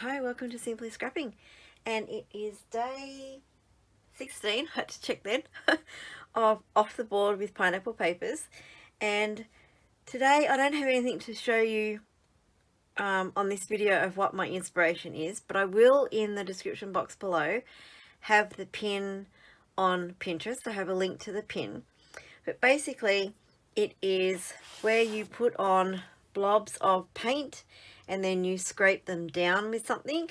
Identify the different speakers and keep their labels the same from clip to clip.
Speaker 1: Hi, welcome to Simply Scrapping, and it is day 16, I had to check then, of Off the Board with Pineapple Papers. And today I don't have anything to show you on this video of what my inspiration is, but I will, in the description box below, have the pin on Pinterest. I have a link to the pin, but basically it is where you put on blobs of paint and then you scrape them down with something.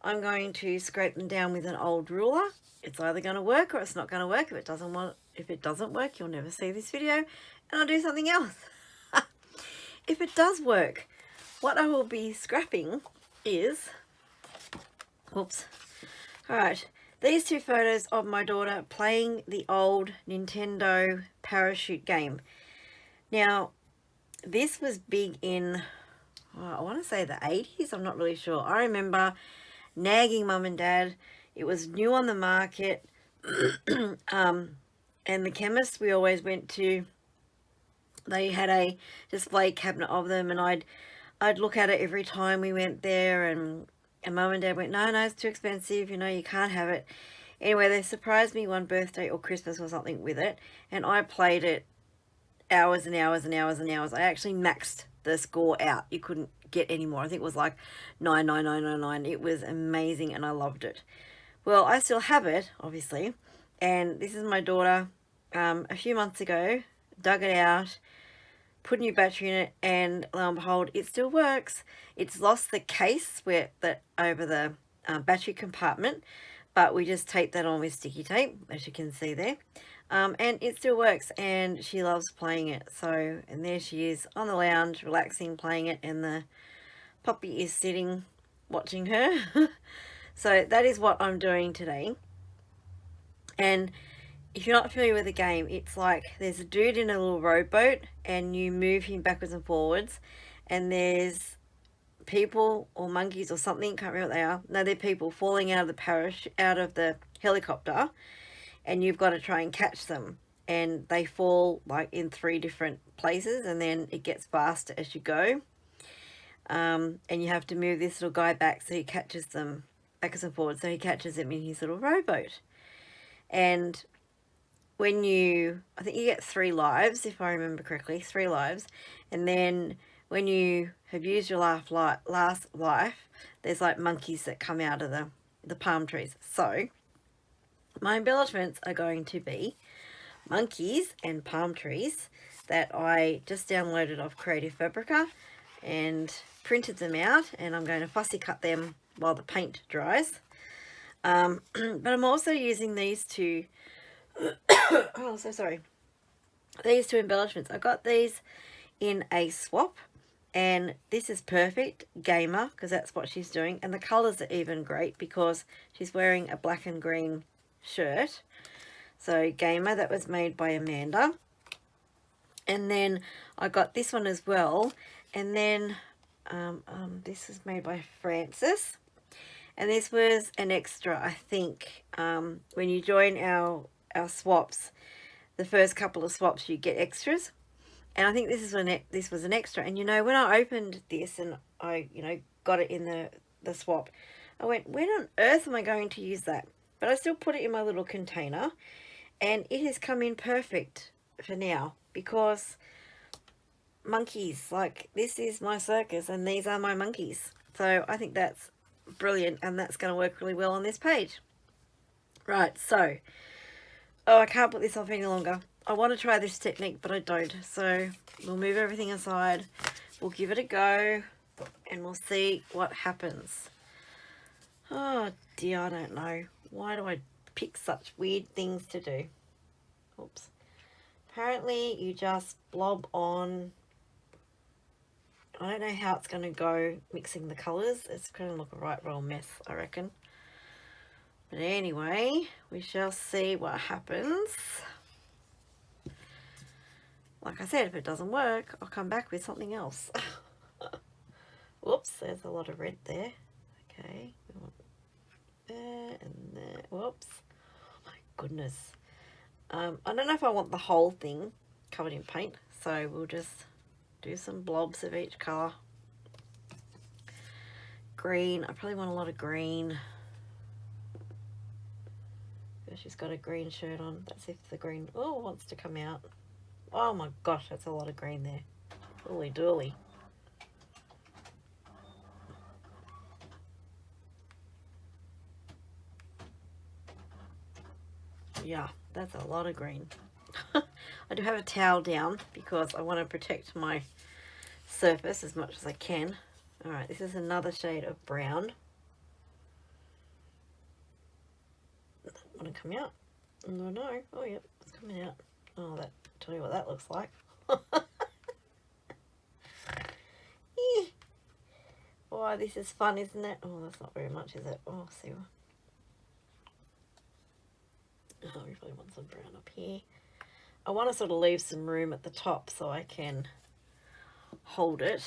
Speaker 1: I'm going to scrape them down with an old ruler. It's either going to work or it's not going to work. If it doesn't work, you'll never see this video and I'll do something else. If it does work, what I will be scrapping is, oops, all right, these two photos of my daughter playing the old Nintendo parachute game. Now, this was big in, I want to say the 80s. I'm not really sure. I remember nagging mum and dad. It was new on the market. And the chemist we always went to, they had a display cabinet of them, and I'd look at it every time we went there, and mum and dad went, no, it's too expensive, you can't have it. Anyway, they surprised me one birthday or Christmas or something with it, and I played it hours and hours and hours and hours. I actually maxed the score out. You couldn't get any more. I think it was like 99999. It was amazing and I loved it. Well, I still have it, obviously, and this is my daughter a few months ago, dug it out, put a new battery in it, and lo and behold, it still works. It's lost the case over the battery compartment, but we just taped that on with sticky tape, as you can see there. And it still works, and she loves playing it. So, and there she is on the lounge, relaxing, playing it, and the puppy is sitting watching her. So that is what I'm doing today. And if you're not familiar with the game, it's like there's a dude in a little rowboat and you move him backwards and forwards, and there's people or monkeys or something, can't remember what they are. No, they're people falling out of the helicopter, and you've got to try and catch them, and they fall like in 3 different places, and then it gets faster as you go. And you have to move this little guy back so he catches them backwards and forwards, so he catches them in his little rowboat. And I think you get 3 lives, if I remember correctly, 3 lives, and then when you have used your last life, there's like monkeys that come out of the palm trees. So my embellishments are going to be monkeys and palm trees that I just downloaded off Creative Fabrica and printed them out, and I'm going to fussy cut them while the paint dries. But I'm also using these two oh, so sorry. These 2 embellishments. I got these in a swap, and this is perfect, gamer, because that's what she's doing, and the colours are even great because she's wearing a black and green shirt. So gamer, that was made by Amanda. And then I got this one as well, and then this is made by Francis, and this was an extra, I think. When you join our swaps, the first couple of swaps you get extras, and I think this was an extra. And when I opened this and I got it in the swap, I went, when on earth am I going to use that? But I still put it in my little container, and it has come in perfect for now, because monkeys, like, this is my circus and these are my monkeys. So I think that's brilliant, and that's going to work really well on this page. Right, so I can't put this off any longer. I want to try this technique, but I don't. So we'll move everything aside, we'll give it a go, and we'll see what happens. Oh dear, I don't know. Why do I pick such weird things to do? Oops. Apparently you just blob on. I don't know how it's going to go mixing the colours. It's going to look a right royal mess, I reckon. But anyway, we shall see what happens. Like I said, if it doesn't work, I'll come back with something else. Whoops, there's a lot of red there. Okay, we want there and there. Whoops. Oh my goodness. I don't know if I want the whole thing covered in paint, so we'll just do some blobs of each colour. green. I probably want a lot of green. She's got a green shirt on. That's if the green wants to come out. Oh my gosh, that's a lot of green there. Holy dooly. Yeah, that's a lot of green. I do have a towel down because I want to protect my surface as much as I can. Alright, this is another shade of brown. Does that want to come out? No. Oh, yep, it's coming out. Oh, that, tell you what that looks like. Boy, this is fun, isn't it? Oh, that's not very much, is it? Oh, see. Oh, we really want some brown up here. I want to sort of leave some room at the top so I can hold it.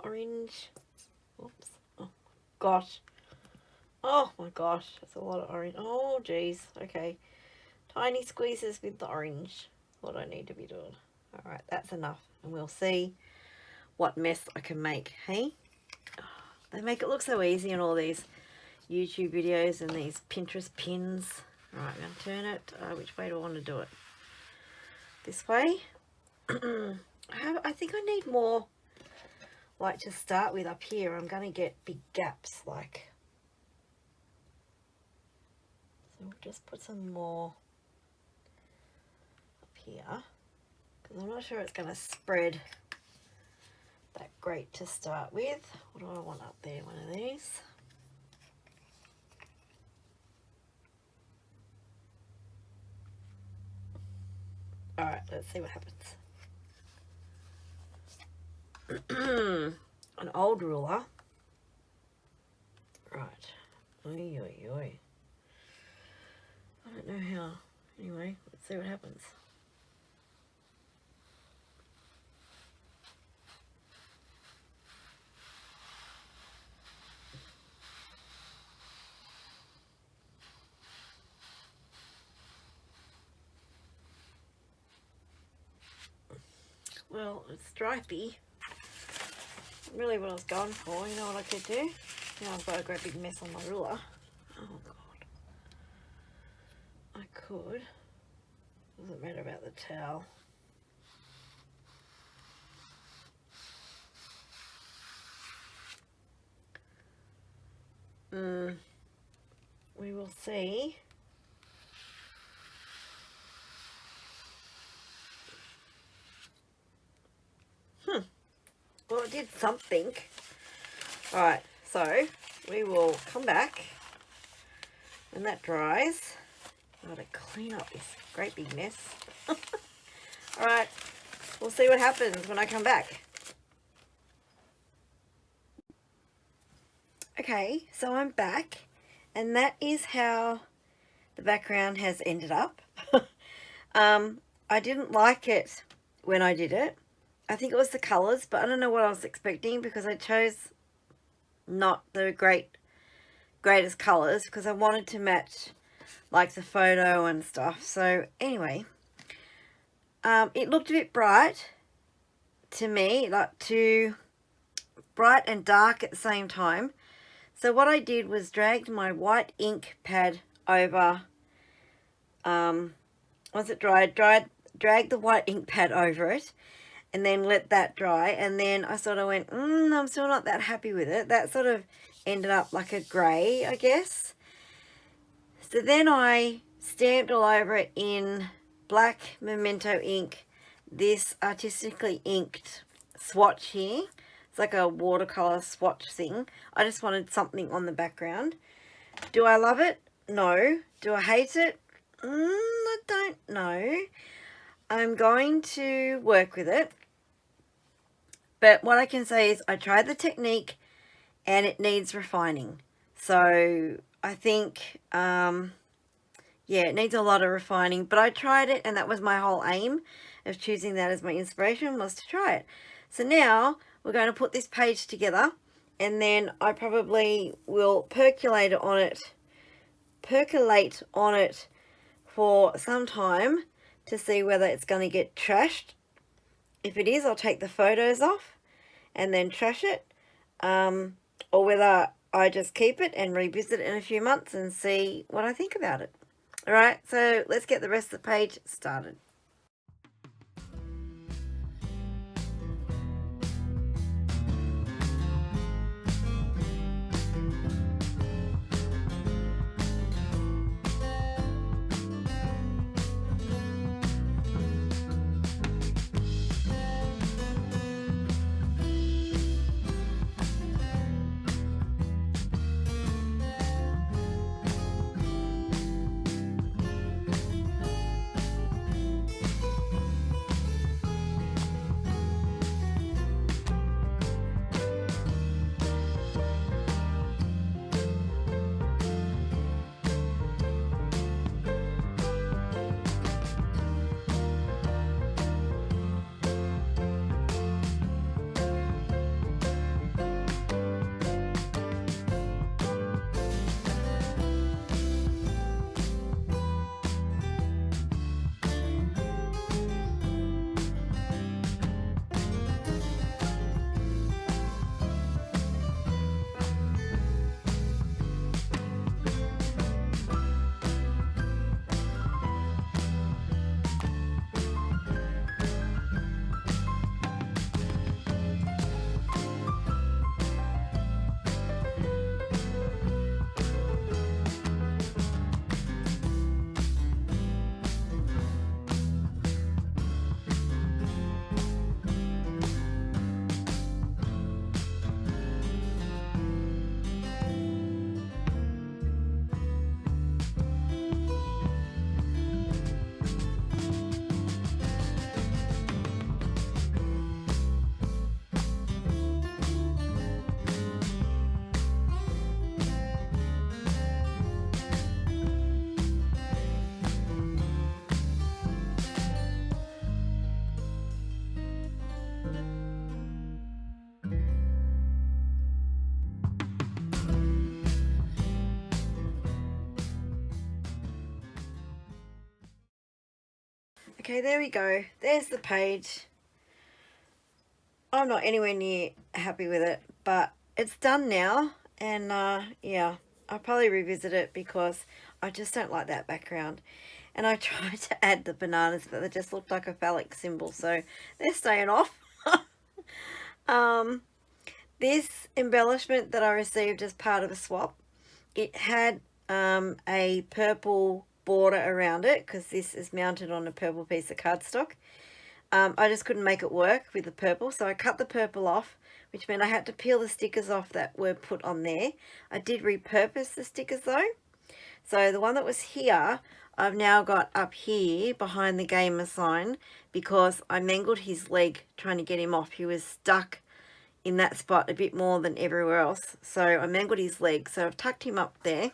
Speaker 1: Orange. Oops. Oh, gosh. Oh, my gosh. That's a lot of orange. Oh, geez. Okay. Tiny squeezes with the orange. What I need to be doing. Alright, that's enough. And we'll see what mess I can make. Hey? They make it look so easy in all these YouTube videos and these Pinterest pins. Alright, I'm going to turn it. Which way do I want to do it? This way? I think I need more, like, to start with up here. I'm going to get big gaps, like. So we'll just put some more up here. Because I'm not sure it's going to spread that great to start with. What do I want up there? One of these. Alright, let's see what happens. An old ruler. Right. Oi, oi, oi. I don't know how. Anyway, let's see what happens. Well, it's stripy. Really what I was going for. You know what I could do? Now I've got a great big mess on my ruler. Oh god. I could. Doesn't matter about the towel. We will see. Well, it did something. Alright, so we will come back when that dries. I've got to clean up this great big mess. Alright, we'll see what happens when I come back. Okay, so I'm back, and that is how the background has ended up. I didn't like it when I did it. I think it was the colours, but I don't know what I was expecting because I chose not the greatest colours because I wanted to match like the photo and stuff. So anyway, it looked a bit bright to me, like too bright and dark at the same time. So what I did was dragged my white ink pad over, once it dried, dragged the white ink pad over it and then let that dry. And then I sort of went, I'm still not that happy with it. That sort of ended up like a grey, I guess. So then I stamped all over it in black Memento ink, this artistically inked swatch here. It's like a watercolor swatch thing. I just wanted something on the background. Do I love it? No. Do I hate it? I don't know. I'm going to work with it. But what I can say is I tried the technique and it needs refining. So I think, yeah, it needs a lot of refining. But I tried it and that was my whole aim of choosing that as my inspiration, was to try it. So now we're going to put this page together and then I probably will percolate on it for some time to see whether it's going to get trashed. If it is, I'll take the photos off and then trash it, or whether I just keep it and revisit it in a few months and see what I think about it. All right, so let's get the rest of the page started. Okay, there we go. There's the page. I'm not anywhere near happy with it, but it's done now. And yeah, I'll probably revisit it because I just don't like that background. And I tried to add the bananas, but they just looked like a phallic symbol, so they're staying off. This embellishment that I received as part of a swap, it had a purple border around it because this is mounted on a purple piece of cardstock. I just couldn't make it work with the purple, so I cut the purple off, which meant I had to peel the stickers off that were put on there. I did repurpose the stickers though. So the one that was here, I've now got up here behind the gamer sign because I mangled his leg trying to get him off. He was stuck in that spot a bit more than everywhere else. So I mangled his leg. So I've tucked him up there.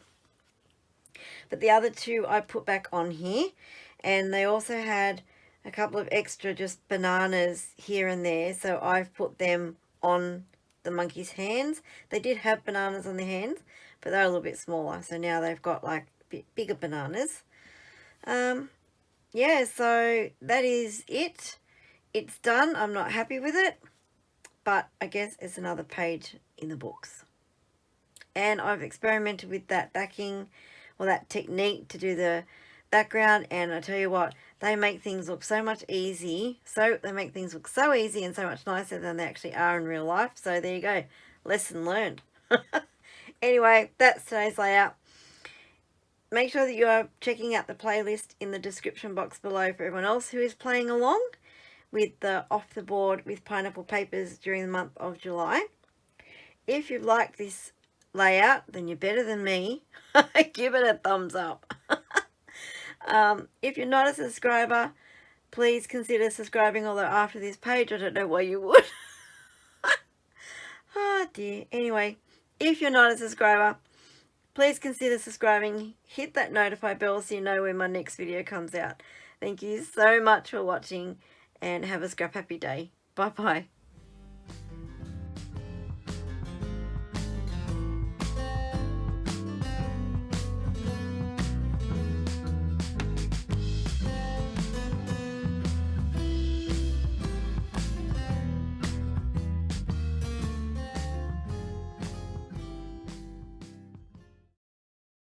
Speaker 1: But the other two I put back on here. And they also had a couple of extra just bananas here and there. So I've put them on the monkey's hands. They did have bananas on their hands, but they're a little bit smaller. So now they've got like a bit bigger bananas. Yeah, so that is it. It's done. I'm not happy with it, but I guess it's another page in the books. And I've experimented with that backing or that technique to do the background, and I tell you what, they make things look so much easy. So they make things look so easy and so much nicer than they actually are in real life. So there you go. Lesson learned. Anyway, that's today's layout. Make sure that you are checking out the playlist in the description box below for everyone else who is playing along with the Off the Board with Pineapple Papers during the month of July. If you've liked this layout, then you're better than me. Give it a thumbs up. If you're not a subscriber, please consider subscribing, although after this page I don't know why you would. Oh dear. Anyway, if you're not a subscriber, please consider subscribing. Hit that notify bell so you know when my next video comes out. Thank you so much for watching and have a scrap happy day. Bye bye.